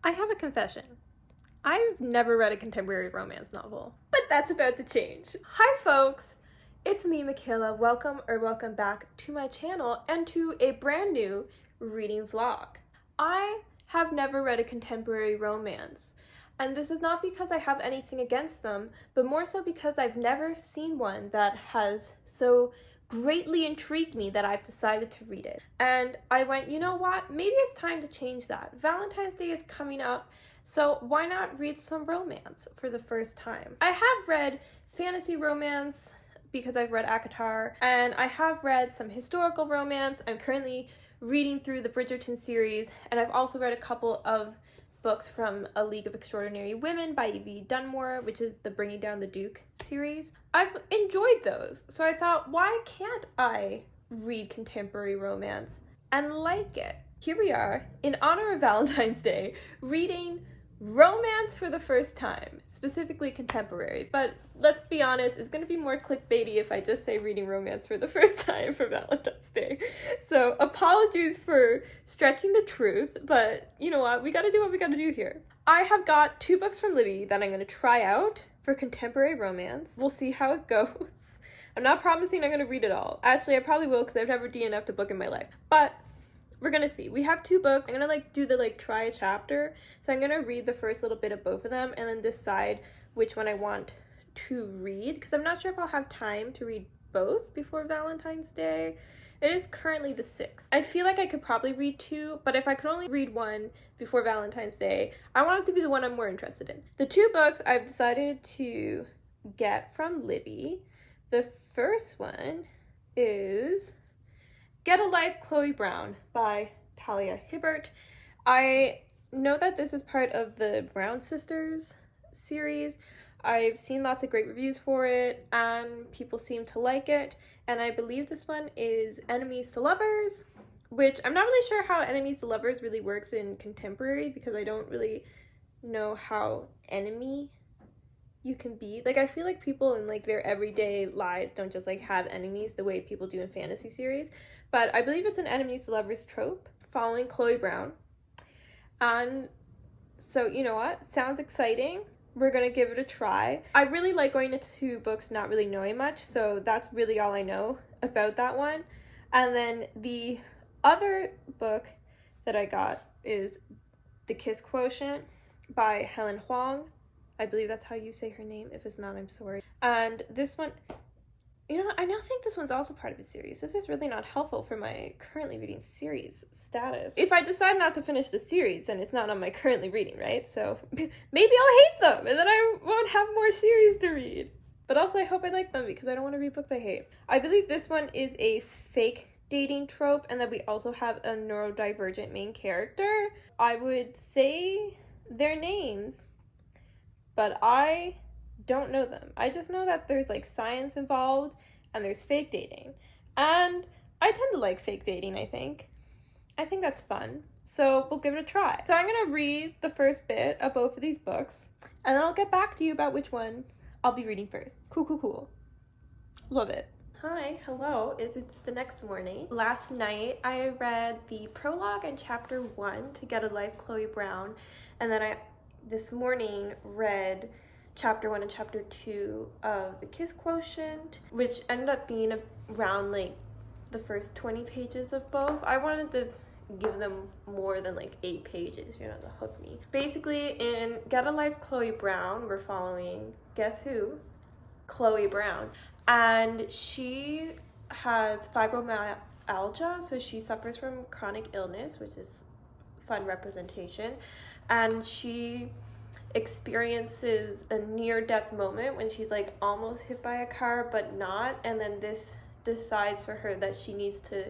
I have a confession. I've never read a contemporary romance novel, but that's about to change. Hi folks, it's me, Michaela. Welcome back to my channel and to a brand new reading vlog. I have never read a contemporary romance, and this is not because I have anything against them, but more so because I've never seen one that has so greatly intrigued me that I've decided to read it. And I went, you know what, maybe it's time to change that. Valentine's Day is coming up, so why not read some romance for the first time? I have read fantasy romance because I've read ACOTAR, and I have read some historical romance. I'm currently reading through the Bridgerton series, and I've also read a couple of books from A League of Extraordinary Women by Evie, Dunmore, which is the Bringing Down the Duke series. I've enjoyed those, so I thought, why can't I read contemporary romance and like it? Here we are, in honor of Valentine's Day, reading romance for the first time, specifically contemporary, but let's be honest, it's going to be more clickbaity if I just say reading romance for the first time for Valentine's Day. So apologies for stretching the truth, but you know what, we gotta do what we gotta do here. I have got 2 books from Libby that I'm going to try out for contemporary romance. We'll see how it goes. I'm not promising I'm going to read it all. Actually, I probably will because I've never DNF'd a book in my life, but we're gonna see. We have 2 books. I'm gonna do the try a chapter. So I'm gonna read the first little bit of both of them and then decide which one I want to read, because I'm not sure if I'll have time to read both before Valentine's Day. It is currently the 6th. I feel like I could probably read 2, but if I could only read 1 before Valentine's Day, I want it to be the one I'm more interested in. The 2 books I've decided to get from Libby. The first one is Get a Life, Chloe Brown by Talia Hibbert. I know that this is part of the Brown Sisters series. I've seen lots of great reviews for it and people seem to like it, and I believe this one is enemies to lovers, which I'm not really sure how enemies to lovers really works in contemporary because I don't really know how enemy you can be. I feel like people in their everyday lives don't just have enemies the way people do in fantasy series, but I believe it's an enemies to lovers trope following Chloe Brown. And so, you know what, sounds exciting. We're gonna give it a try. I really like going into books not really knowing much, so that's really all I know about that one. And then the other book that I got is The Kiss Quotient by Helen Hoang. I believe that's how you say her name. If it's not, I'm sorry. And this one, you know what, I now think this one's also part of a series. This is really not helpful for my currently reading series status. If I decide not to finish the series, then it's not on my currently reading, right? So maybe I'll hate them and then I won't have more series to read. But also I hope I like them because I don't want to read books I hate. I believe this one is a fake dating trope and that we also have a neurodivergent main character. I would say their names, but I don't know them. I just know that there's science involved and there's fake dating. And I tend to like fake dating, I think. I think that's fun. So we'll give it a try. So I'm gonna read the first bit of both of these books and then I'll get back to you about which one I'll be reading first. Cool. Love it. Hi, hello, it's the next morning. Last night I read the prologue and chapter 1 to Get a Life, Chloe Brown, and then this morning read chapter 1 and chapter 2 of The Kiss Quotient, which ended up being around the first 20 pages of both. I wanted to give them more than 8 pages, to hook me. Basically, in Get a Life, Chloe Brown, we're following, guess who? Chloe Brown. And she has fibromyalgia, so she suffers from chronic illness, which is fun representation. And she experiences a near-death moment when she's almost hit by a car but not, and then this decides for her that she needs to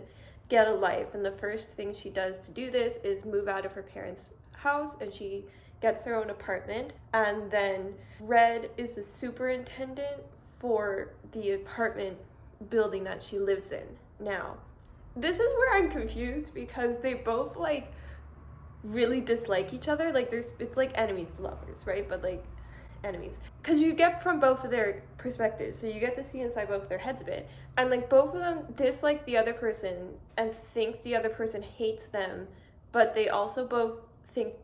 get a life, and the first thing she does to do this is move out of her parents' house and she gets her own apartment. And then Red is the superintendent for the apartment building that she lives in now. This is where I'm confused because they both really dislike each other. It's enemies to lovers, right? But enemies, because you get from both of their perspectives, so you get to see inside both of their heads a bit, and both of them dislike the other person and thinks the other person hates them, but they also both think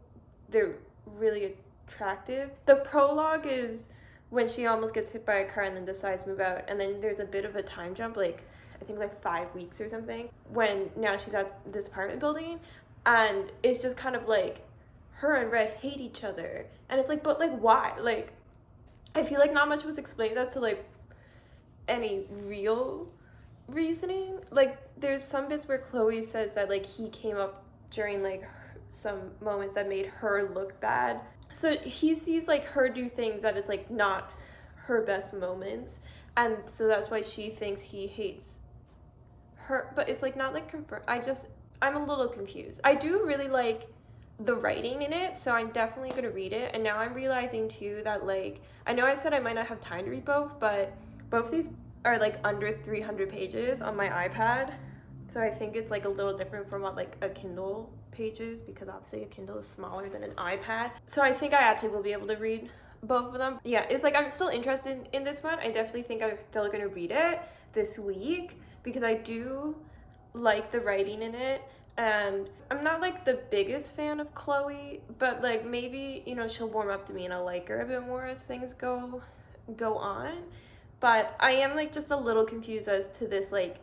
they're really attractive. The prologue is when she almost gets hit by a car and then decides to move out, and then there's a bit of a time jump, like I think like 5 weeks or something, when now she's at this apartment building, and it's just kind of like her and Red hate each other, and it's like, but like why? Like I feel like not much was explained as to like any real reasoning. Like there's some bits where Chloe says that like he came up during like some moments that made her look bad, so he sees like her do things that it's like not her best moments, and so that's why she thinks he hates her, but it's like not like confirmed. I'm a little confused. I do really like the writing in it, so I'm definitely gonna read it. And now I'm realizing too that like, I know I said I might not have time to read both, but both these are like under 300 pages on my iPad, so I think it's like a little different from what like a Kindle page is, because obviously a Kindle is smaller than an iPad. So I think I actually will be able to read both of them. Yeah, it's like I'm still interested in this one. I definitely think I'm still gonna read it this week because I do like the writing in it. And I'm not like the biggest fan of Chloe, but like maybe, you know, she'll warm up to me and I'll like her a bit more as things go on. But I am like just a little confused as to this, like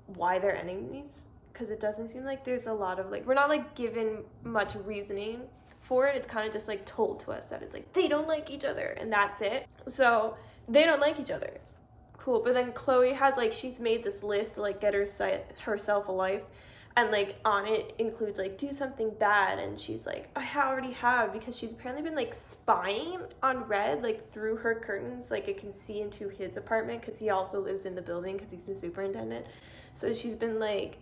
why they're enemies, because it doesn't seem like there's a lot of like, we're not like given much reasoning for it. It's kind of just like told to us that it's like they don't like each other and that's it. So they don't like each other, cool. But then Chloe has like, she's made this list to like get herself a life, and like on it includes like do something bad, and she's like I already have, because she's apparently been like spying on Red like through her curtains, like it can see into his apartment because he also lives in the building because he's the superintendent. So she's been like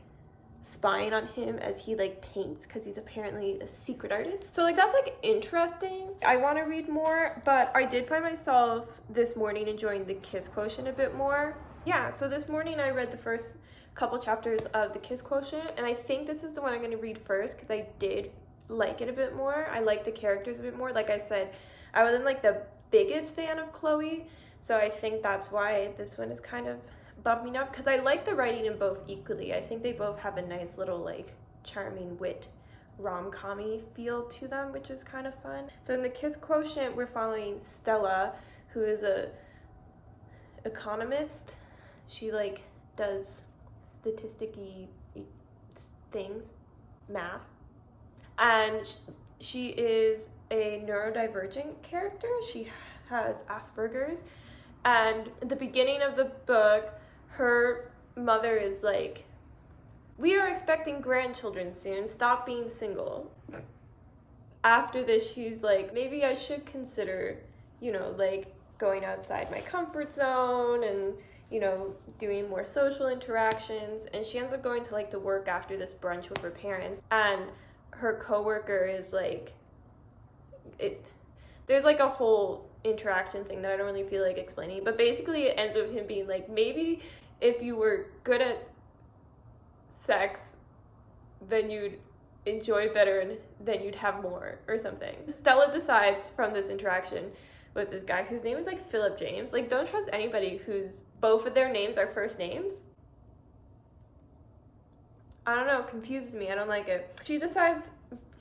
spying on him as he like paints, because he's apparently a secret artist. So like that's like interesting. I want to read more, but I did find myself this morning enjoying the Kiss Quotient a bit more. Yeah, so this morning I read the first couple chapters of the Kiss Quotient, and I think this is the one I'm going to read first because I did like it a bit more. I like the characters a bit more. Like I said, I wasn't like the biggest fan of Chloe, so I think that's why this one is kind of bumped me up, because I like the writing in both equally. I think they both have a nice little like charming wit rom-com-y feel to them, which is kind of fun. So in the Kiss Quotient, we're following Stella, who is a economist. She like does statisticky things, math, and she is a neurodivergent character. She has Asperger's, and at the beginning of the book, her mother is like, we are expecting grandchildren soon, stop being single. After this, she's like, maybe I should consider, you know, like going outside my comfort zone and, you know, doing more social interactions. And she ends up going to like the work after this brunch with her parents, and her coworker is like, there's like a whole interaction thing that I don't really feel like explaining, but basically it ends with him being like, maybe if you were good at sex, then you'd enjoy better and then you'd have more or something. Stella decides from this interaction with this guy whose name is like Philip James. Like, don't trust anybody whose both of their names are first names. I don't know, it confuses me. I don't like it. She decides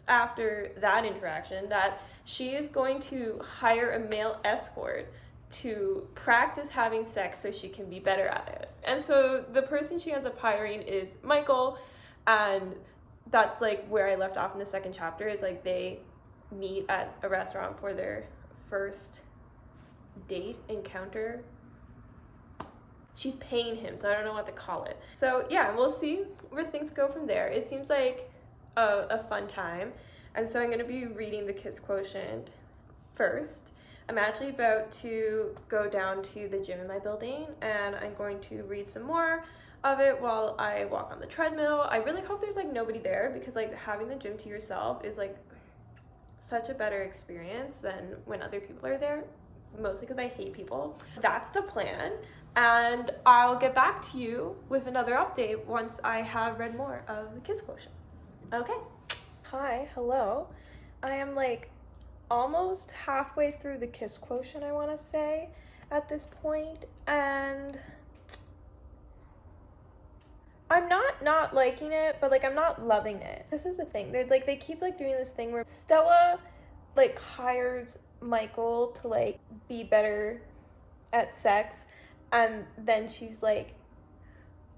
after that interaction that she is going to hire a male escort to practice having sex so she can be better at it. And so the person she ends up hiring is Michael, and that's like where I left off in the second chapter. Is like they meet at a restaurant for their first date encounter. She's paying him, so I don't know what to call it. So yeah, we'll see where things go from there. It seems like a fun time, and so I'm going to be reading the Kiss Quotient first. I'm actually about to go down to the gym in my building, and I'm going to read some more of it while I walk on the treadmill. I really hope there's like nobody there, because like having the gym to yourself is like such a better experience than when other people are there, mostly because I hate people. That's the plan, and I'll get back to you with another update once I have read more of the Kiss Quotient. Okay. Hi, hello. I am like almost halfway through the Kiss Quotient, I want to say, at this point, and I'm not liking it, but like I'm not loving it. This is the thing. They keep like doing this thing where Stella like hires Michael to like be better at sex, and then she's like,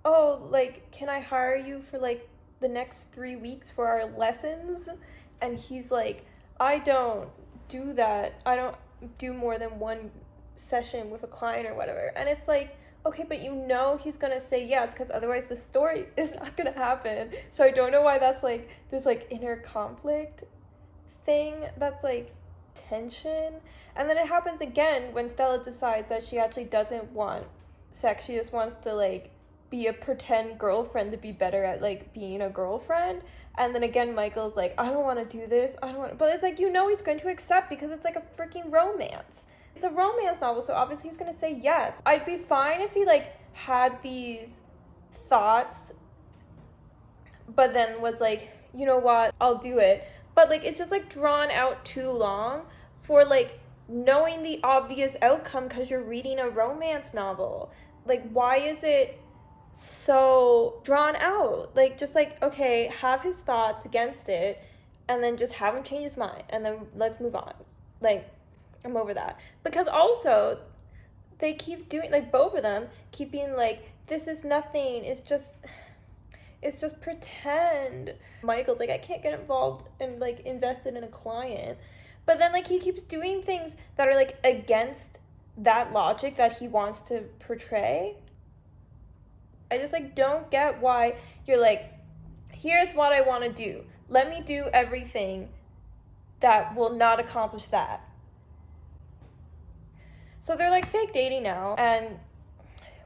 oh, like, can I hire you for like the next 3 weeks for our lessons? And he's like, I don't do that. I don't do more than one session with a client or whatever. And it's like, okay, but you know he's gonna say yes, because otherwise the story is not gonna happen. So I don't know why that's like this like inner conflict thing that's like tension. And then it happens again when Stella decides that she actually doesn't want sex. She just wants to like be a pretend girlfriend to be better at like being a girlfriend. And then again Michael's like, I don't want to do this, I don't want, but it's like, you know, he's going to accept because it's like a freaking romance. It's a romance novel, so obviously he's gonna say yes. I'd be fine if he like had these thoughts but then was like, you know what, I'll do it. But like it's just like drawn out too long for like knowing the obvious outcome because you're reading a romance novel. Like, why is it so drawn out? Like, just like, okay, have his thoughts against it and then just have him change his mind and then let's move on. Like, I'm over that. Because also they keep doing, like, both of them keep being like, this is nothing, it's just pretend. Michael's like, I can't get involved and like invested in a client, but then like he keeps doing things that are like against that logic that he wants to portray. I just like don't get why you're like, here's what I want to do, let me do everything that will not accomplish that. So they're like fake dating now, and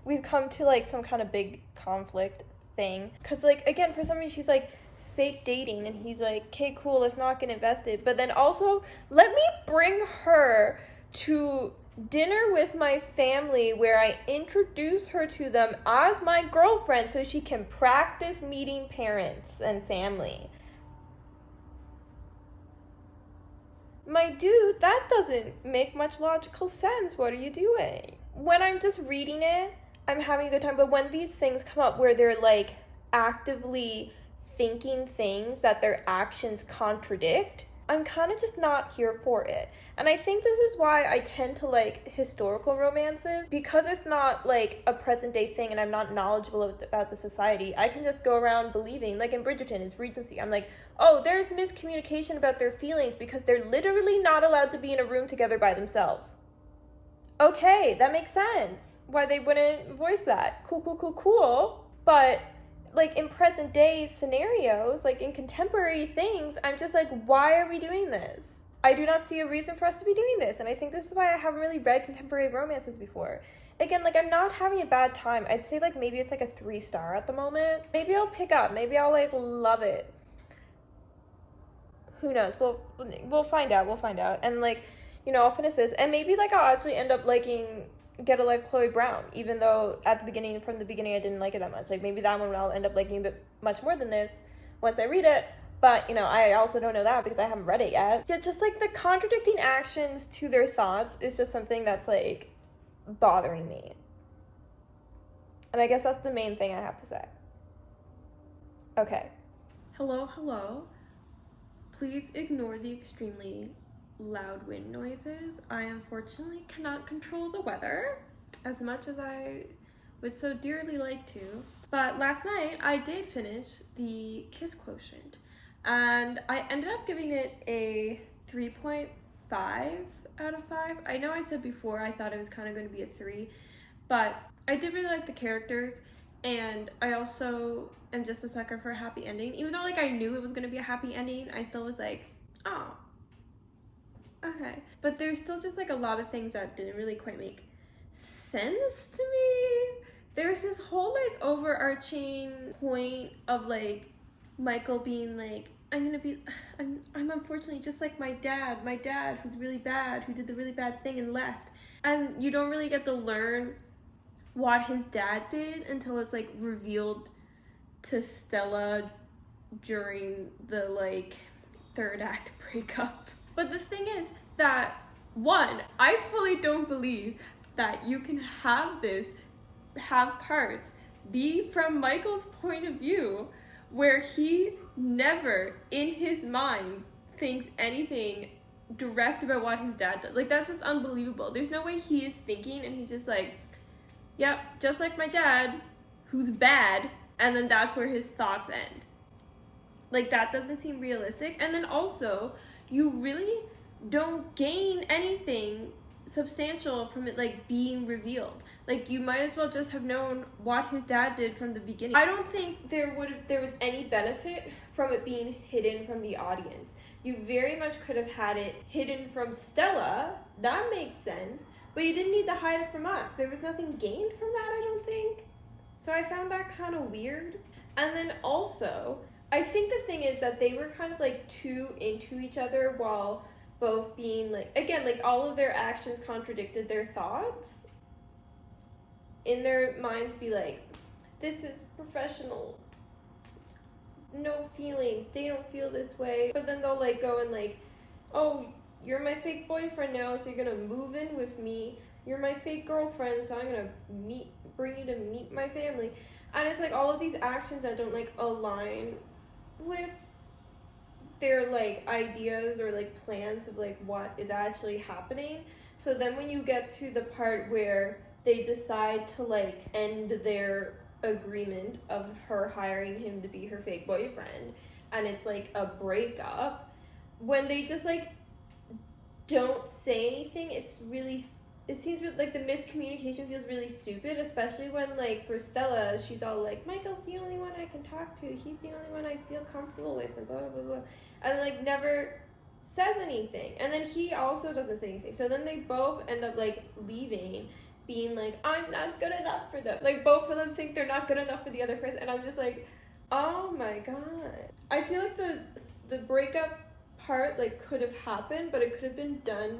we've come to like some kind of big conflict thing, because like again for some reason she's like fake dating and he's like, okay, cool, let's not get invested, but then also let me bring her to dinner with my family where I introduce her to them as my girlfriend so she can practice meeting parents and family. My dude, that doesn't make much logical sense. What are you doing? When I'm just reading it, I'm having a good time, but when these things come up where they're like actively thinking things that their actions contradict, I'm kind of just not here for it. And I think this is why I tend to like historical romances, because it's not like a present day thing and I'm not knowledgeable about the society. I can just go around believing, like in Bridgerton, it's Regency, I'm like, oh, there's miscommunication about their feelings because they're literally not allowed to be in a room together by themselves. Okay, that makes sense why they wouldn't voice that. Cool. But like in present day scenarios, like in contemporary things, I'm just like, why are we doing this? I do not see a reason for us to be doing this. And I think this is why I haven't really read contemporary romances before. Again, like I'm not having a bad time. I'd say like maybe it's like a 3-star at the moment. Maybe I'll pick up. Maybe I'll like love it. Who knows? We'll find out. And like, you know, I'll finish this. And maybe like I'll actually end up liking Get a Life Chloe Brown, even though from the beginning I didn't like it that much. Like maybe that one I'll end up liking a bit much more than this once I read it. But, you know, I also don't know that because I haven't read it yet. Yeah, just like the contradicting actions to their thoughts is just something that's like bothering me. And I guess that's the main thing I have to say. Okay. Hello. Please ignore the extremely loud wind noises. I unfortunately cannot control the weather as much as I would so dearly like to. But last night I did finish the Kiss Quotient, and I ended up giving it a 3.5 out of 5. I know I said before I thought it was kind of going to be a 3, but I did really like the characters, and I also am just a sucker for a happy ending. Even though like I knew it was going to be a happy ending, I still was like, oh, okay. But there's still just like a lot of things that didn't really quite make sense to me. There's this whole like overarching point of like Michael being like, I'm unfortunately just like my dad who's really bad, who did the really bad thing and left. And you don't really get to learn what his dad did until it's like revealed to Stella during the like 3rd act breakup. But the thing is that, one, I fully don't believe that you can have parts be from Michael's point of view where he never in his mind thinks anything direct about what his dad does. Like, that's just unbelievable. There's no way he is thinking and he's just like, yep, just like my dad, who's bad, and then that's where his thoughts end. Like, that doesn't seem realistic. And then also, you really don't gain anything substantial from it, like, being revealed. Like, you might as well just have known what his dad did from the beginning. I don't think there was any benefit from it being hidden from the audience. You very much could have had it hidden from Stella. That makes sense. But you didn't need to hide it from us. There was nothing gained from that, I don't think. So I found that kind of weird. And then also, I think the thing is that they were kind of like too into each other while both being like, again, like all of their actions contradicted their thoughts. In their minds be like, this is professional, no feelings, they don't feel this way. But then they'll like go and like, oh, you're my fake boyfriend now, so you're gonna move in with me. You're my fake girlfriend, so I'm gonna bring you to meet my family. And it's like all of these actions that don't like align with their like ideas or like plans of like what is actually happening. So then when you get to the part where they decide to like end their agreement of her hiring him to be her fake boyfriend, and it's like a breakup, when they just like don't say anything, it seems like the miscommunication feels really stupid, especially when like for Stella, she's all like, Michael's the only one I can talk to, he's the only one I feel comfortable with, and blah blah blah, and like never says anything. And then he also doesn't say anything, so then they both end up like leaving, being like, I'm not good enough for them. Like both of them think they're not good enough for the other person, and I'm just like, oh my god. I feel like the breakup part like could have happened, but it could have been done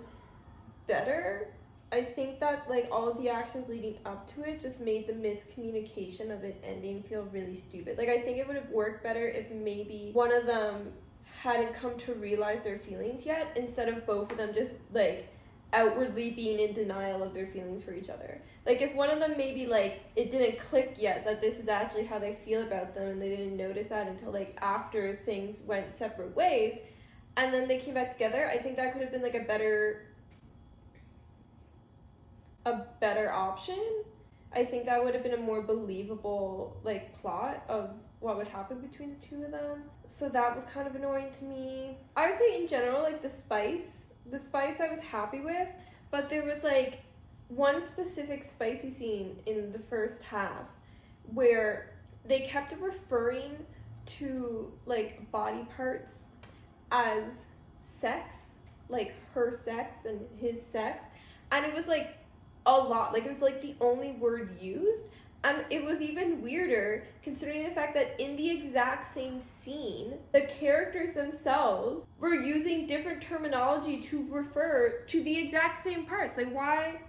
better. I think that like all of the actions leading up to it just made the miscommunication of it ending feel really stupid. Like I think it would have worked better if maybe one of them hadn't come to realize their feelings yet, instead of both of them just like outwardly being in denial of their feelings for each other. Like if one of them maybe like it didn't click yet that this is actually how they feel about them, and they didn't notice that until like after things went separate ways, and then they came back together, I think that could have been like a better option. I think that would have been a more believable like plot of what would happen between the two of them. So that was kind of annoying to me. I would say in general, like the spice I was happy with, but there was like one specific spicy scene in the first half where they kept referring to like body parts as sex, like her sex and his sex, and it was like a lot, like it was like the only word used. And it was even weirder considering the fact that in the exact same scene, the characters themselves were using different terminology to refer to the exact same parts. Like why?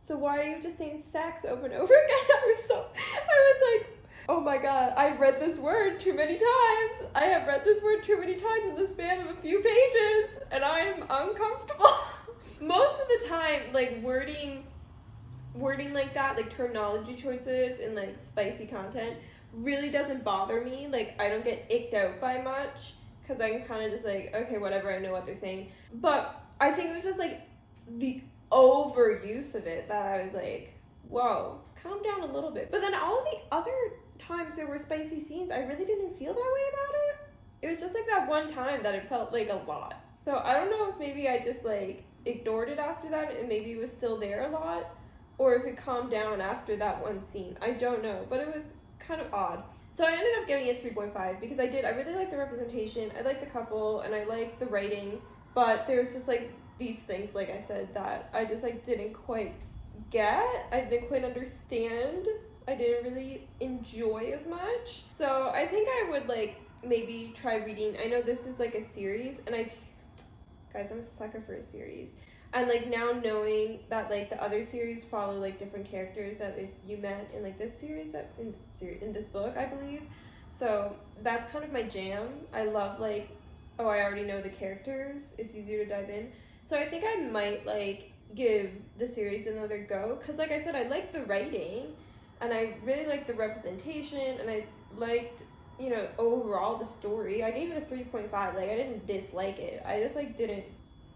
So why are you just saying sex over and over again? I was like, oh my god, I've read this word too many times. I have read this word too many times in the span of a few pages, and I'm uncomfortable. Most of the time, like wording like that, like terminology choices and like spicy content really doesn't bother me. Like I don't get icked out by much because I'm kind of just like, okay, whatever, I know what they're saying. But I think it was just like the overuse of it that I was like, whoa, calm down a little bit. But then all the other times there were spicy scenes, I really didn't feel that way about it. It was just like that one time that it felt like a lot. So I don't know if maybe I just like ignored it after that and maybe it was still there a lot, or if it calmed down after that one scene. I don't know, but it was kind of odd. So I ended up giving it 3.5 because I really liked the representation, I liked the couple, and I liked the writing, but there's just like these things, like I said, that I just like didn't quite get, I didn't quite understand, I didn't really enjoy as much. So I think I would like maybe try reading, I know this is like a series, and guys, I'm a sucker for a series. And like now knowing that like the other series follow like different characters that like, you met in like this series, in this book, I believe. So that's kind of my jam. I love like, oh, I already know the characters. It's easier to dive in. So I think I might like give the series another go. Cause like I said, I liked the writing and I really liked the representation and I liked you know, overall the story, I gave it a 3.5. Like, I didn't dislike it. I just, like, didn't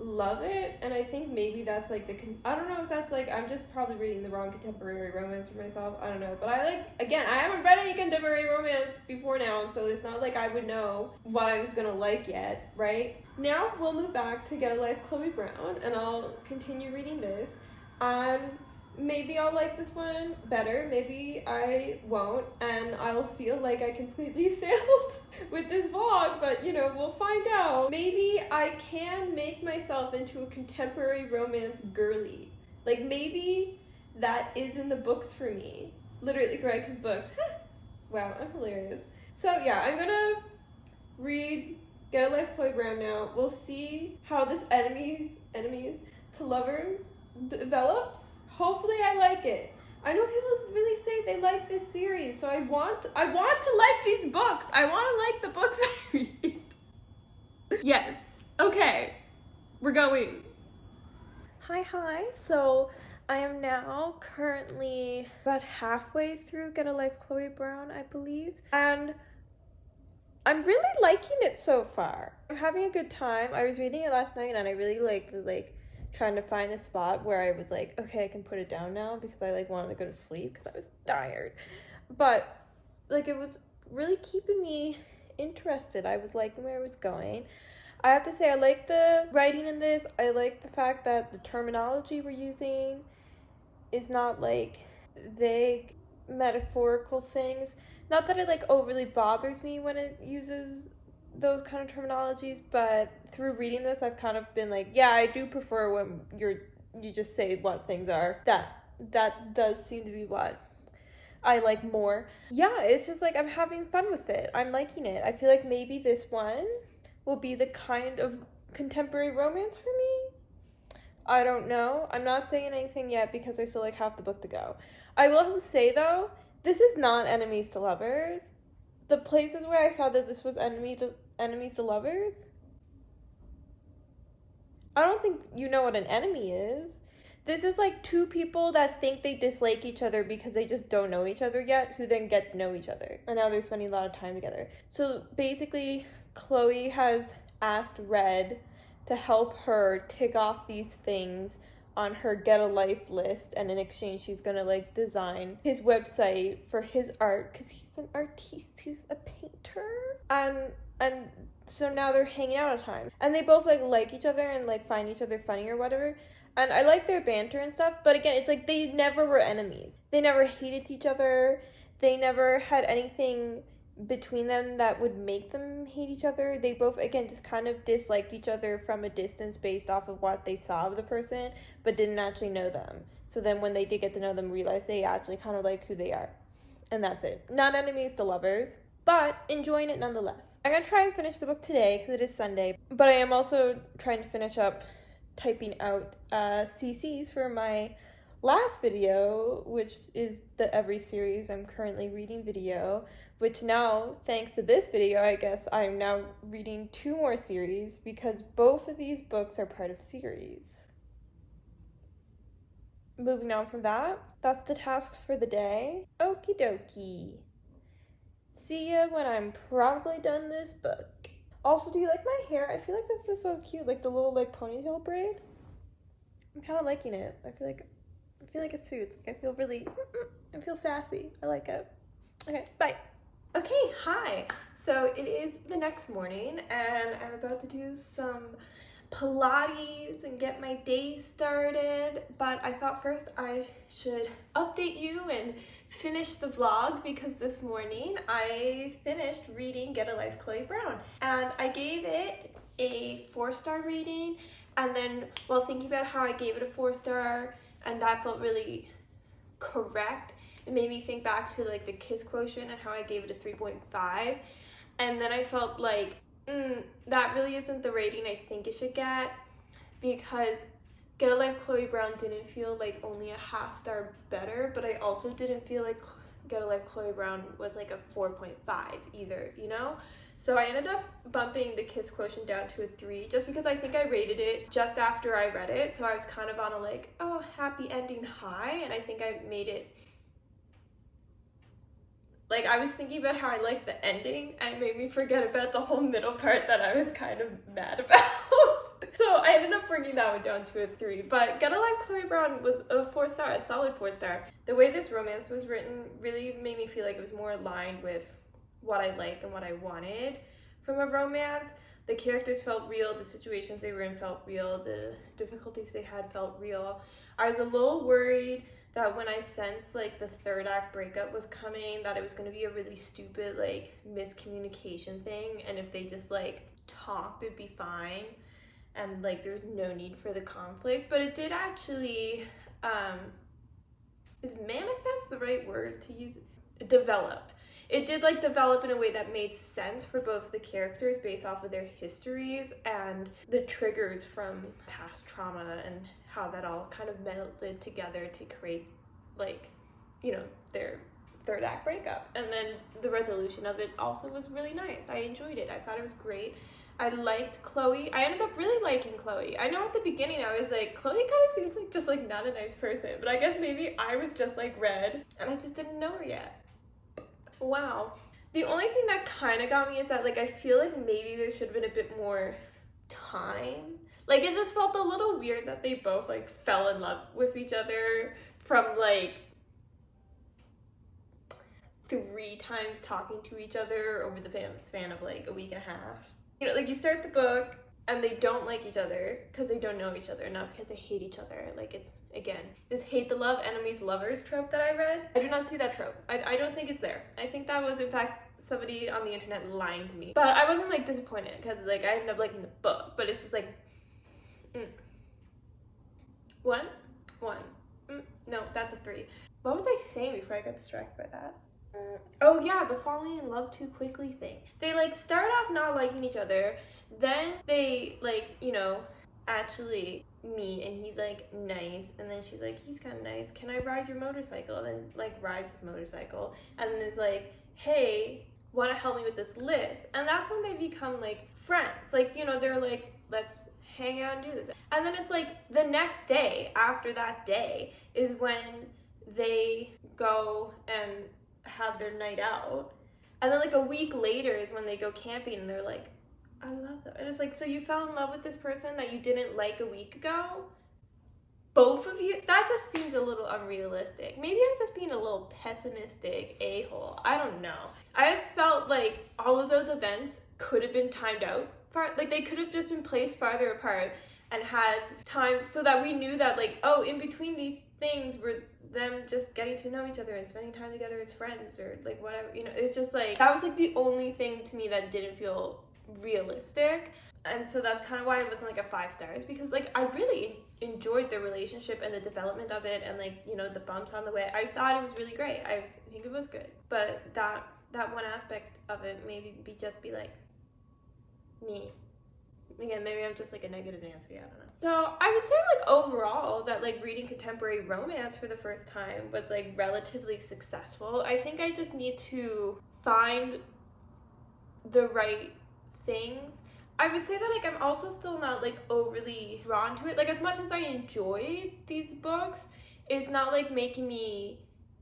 love it. And I think maybe that's, like, I don't know if that's, like, I'm just probably reading the wrong contemporary romance for myself. I don't know. But I, like, again, I haven't read any contemporary romance before now, so it's not like I would know what I was gonna like yet, right? Now we'll move back to Get a Life, Chloe Brown, and I'll continue reading this. Maybe I'll like this one better, maybe I won't, and I'll feel like I completely failed with this vlog, but you know, we'll find out. Maybe I can make myself into a contemporary romance girly. Like, maybe that is in the books for me. Literally Greg's books. Wow, I'm hilarious. So yeah, I'm gonna read Get a Life, Chloe Brown now. We'll see how this enemies to lovers develops. Hopefully I like it. I know people really say they like this series, so I want to like these books. I want to like the books I read. Yes. Okay. We're going. Hi. So I am now currently about halfway through Get a Life, Chloe Brown, I believe. And I'm really liking it so far. I'm having a good time. I was reading it last night and I really was trying to find a spot where I was like, okay, I can put it down now, because I like wanted to go to sleep because I was tired. But like, it was really keeping me interested. I was liking where it was going. I have to say, I like the writing in this. I like the fact that the terminology we're using is not like vague metaphorical things. Not that it like overly bothers me when it uses those kind of terminologies, but through reading this I've kind of been like, yeah, I do prefer when you just say what things are. That does seem to be what I like more. Yeah, it's just like I'm having fun with it. I'm liking it. I feel like maybe this one will be the kind of contemporary romance for me. I don't know. I'm not saying anything yet because I still like half the book to go. I will have to say though, this is not enemies to lovers. The places where I saw that this was enemies to lovers, I don't think you know what an enemy is. This is like two people that think they dislike each other because they just don't know each other yet, who then get to know each other. And now they're spending a lot of time together. So basically, Chloe has asked Red to help her tick off these things on her Get a Life list, and in exchange she's gonna like design his website for his art, because he's an artiste, he's a painter. And so now they're hanging out all the time, and they both like each other and like find each other funny or whatever, and I like their banter and stuff. But again, it's like they never were enemies. They never hated each other. They never had anything between them that would make them hate each other. They both, again, just kind of disliked each other from a distance based off of what they saw of the person, but didn't actually know them. So then when they did get to know them, realized they actually kind of like who they are. And that's it. Not enemies to lovers, but enjoying it nonetheless. I'm gonna try and finish the book today because it is Sunday, but I am also trying to finish up typing out CCs for my last video, which is the every series I'm currently reading video, which now, thanks to this video, I guess I'm now reading 2 more series because both of these books are part of series. Moving on from that, that's the task for the day. Okie dokie. See ya when I'm probably done this book. Also, do you like my hair? I feel like this is so cute, like the little like ponytail braid. I'm kind of liking it. I feel like it suits. I feel sassy. I like it. Okay, bye. Okay, hi. So it is the next morning and I'm about to do some Pilates and get my day started, but I thought first I should update you and finish the vlog because this morning I finished reading Get a Life, Chloe Brown, and I gave it a 4-star rating. And then while thinking about how I gave it a 4-star and that felt really correct, it made me think back to like the kiss quotient and how I gave it a 3.5, and then I felt like that really isn't the rating I think it should get, because Get a Life, Chloe Brown didn't feel like only a 1/2 star better, but I also didn't feel like Get a Life, Chloe Brown was like a 4.5 either, you know? So I ended up bumping the kiss quotient down to a 3 just because I think I rated it just after I read it, so I was kind of on a like, oh, happy ending high, and I think I made it like, I was thinking about how I liked the ending, and it made me forget about the whole middle part that I was kind of mad about. So I ended up bringing that one down to a 3. But Gotta Like Chloe Brown was a 4-star, a solid 4-star. The way this romance was written really made me feel like it was more aligned with what I like and what I wanted from a romance. The characters felt real, the situations they were in felt real, the difficulties they had felt real. I was a little worried that when I sensed like the 3rd act breakup was coming, that it was going to be a really stupid like miscommunication thing, and if they just like talked, it'd be fine, and like there's no need for the conflict. But it did actually, is manifest the right word to use? Develop. It did like develop in a way that made sense for both the characters based off of their histories and the triggers from past trauma, and how that all kind of melded together to create like, you know, their 3rd act breakup. And then the resolution of it also was really nice. I enjoyed it. I thought it was great. I liked Chloe. I ended up really liking Chloe. I know at the beginning I was like, Chloe kind of seems like just like not a nice person, but I guess maybe I was just like Red and I just didn't know her yet. Wow. The only thing that kind of got me is that like I feel like maybe there should have been a bit more time. Like it just felt a little weird that they both like fell in love with each other from like 3 times talking to each other over the span of like a week and a half. You know, like you start the book and they don't like each other because they don't know each other, not because they hate each other. Like it's, again, this hate the love, enemies lovers trope that I read. I do not see that trope. I don't think it's there. I think that was in fact somebody on the internet lying to me. But I wasn't like disappointed because like I ended up liking the book, but it's just like, One. No, that's a 3. What was I saying before I got distracted by that? Oh yeah, the falling in love too quickly thing. They like start off not liking each other, then they like, you know, actually meet and he's like nice, and then she's like, he's kind of nice, can I ride your motorcycle? And then like rides his motorcycle, and then is like, hey, want to help me with this list? And that's when they become like friends. Like, you know, they're like, let's hang out and do this. And then it's like the next day after that day is when they go and have their night out, and then like a week later is when they go camping and they're like, I love them. And it's like, so you fell in love with this person that you didn't like a week ago? Both of you? That just seems a little unrealistic. Maybe I'm just being a little pessimistic a-hole. I don't know. I just felt like all of those events could have been timed out. Like they could have just been placed farther apart and had time so that we knew that like, oh, in between these things were them just getting to know each other and spending time together as friends or like whatever, you know. It's just like, that was like the only thing to me that didn't feel realistic. And so that's kind of why it wasn't like a 5 stars, because like I really enjoyed the relationship and the development of it, and like, you know, the bumps on the way. I thought it was really great. I think it was good, but that one aspect of it maybe be like me. Again, maybe I'm just like a negative Nancy, I don't know. So I would say like overall that like reading contemporary romance for the first time was like relatively successful. I think I just need to find the right things. I would say that like I'm also still not like overly drawn to it. Like as much as I enjoyed these books, it's not like making me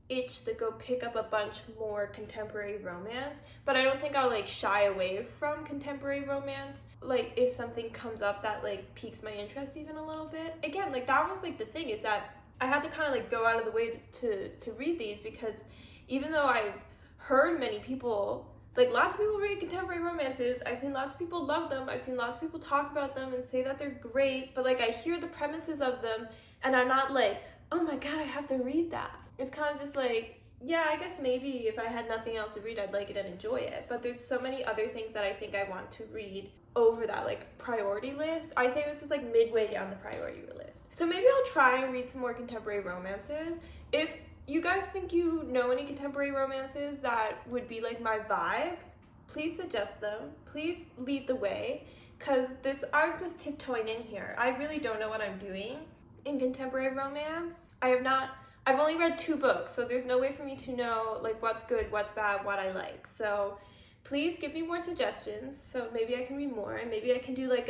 itch to go pick up a bunch more contemporary romance. But I don't think I'll like shy away from contemporary romance like if something comes up that like piques my interest even a little bit. Again, like that was like the thing, is that I had to kind of like go out of the way to read these, because even though I've heard many people, like lots of people read contemporary romances, I've seen lots of people love them, I've seen lots of people talk about them and say that they're great, but like I hear the premises of them and I'm not like, oh my god, I have to read that. It's kind of just like, yeah, I guess maybe if I had nothing else to read, I'd like it and enjoy it. But there's so many other things that I think I want to read over that like priority list. I say it was just like midway down the priority list. So maybe I'll try and read some more contemporary romances. If you guys think you know any contemporary romances that would be like my vibe, please suggest them. Please lead the way, because I'm just tiptoeing in here. I really don't know what I'm doing in contemporary romance. I've only read 2 books, so there's no way for me to know like what's good, what's bad, what I like. So please give me more suggestions so maybe I can read more, and maybe I can do like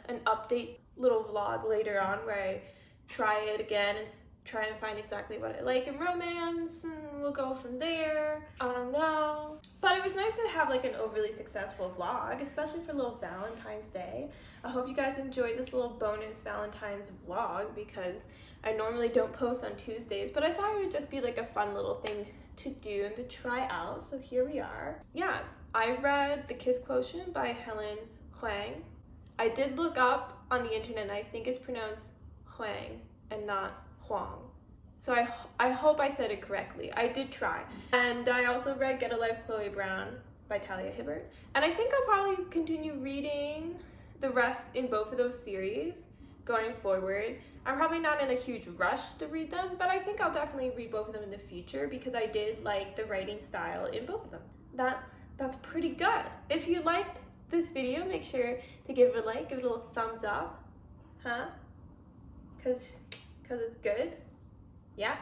an update little vlog later on where I try it again and try and find exactly what I like in romance, and we'll go from there. I don't know. But it was nice to have like an overly successful vlog, especially for little Valentine's Day. I hope you guys enjoyed this little bonus Valentine's vlog, because I normally don't post on Tuesdays, but I thought it would just be like a fun little thing to do and to try out, so here we are. Yeah, I read The Kiss Quotient by Helen Hoang. I did look up on the internet, and I think it's pronounced Hoang and not Hoang. So I hope I said it correctly. I did try. And I also read Get a Life, Chloe Brown by Talia Hibbert. And I think I'll probably continue reading the rest in both of those series going forward. I'm probably not in a huge rush to read them, but I think I'll definitely read both of them in the future, because I did like the writing style in both of them. That's pretty good. If you liked this video, make sure to give it a like, give it a little thumbs up. Huh? Cause it's good. Yeah.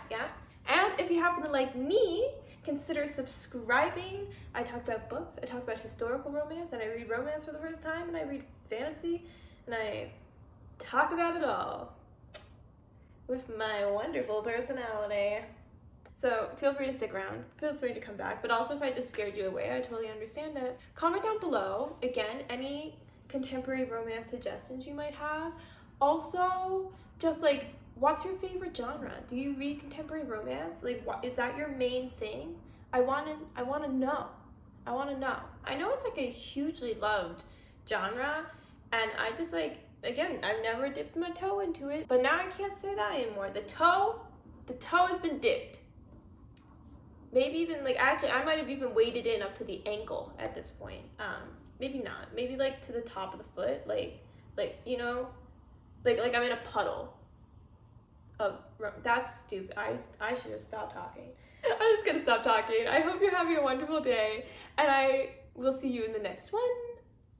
And if you happen to like me, consider subscribing. I talk about books, I talk about historical romance, and I read romance for the first time, and I read fantasy, and I talk about it all with my wonderful personality. So feel free to stick around, feel free to come back, but also if I just scared you away, I totally understand it. Comment down below, again, any contemporary romance suggestions you might have. Also, just like, what's your favorite genre? Do you read contemporary romance? Like, what is that your main thing? I want to know. I know it's like a hugely loved genre, and I just like, again, I've never dipped my toe into it, but now I can't say that anymore. The toe has been dipped. Maybe even like, actually, I might have even waded in up to the ankle at this point. Maybe not. Maybe like to the top of the foot, like you know, like I'm in a puddle. Oh, that's stupid. I should have stopped talking. I'm just gonna stop talking. I hope you're having a wonderful day, and I will see you in the next one.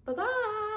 Bye-bye.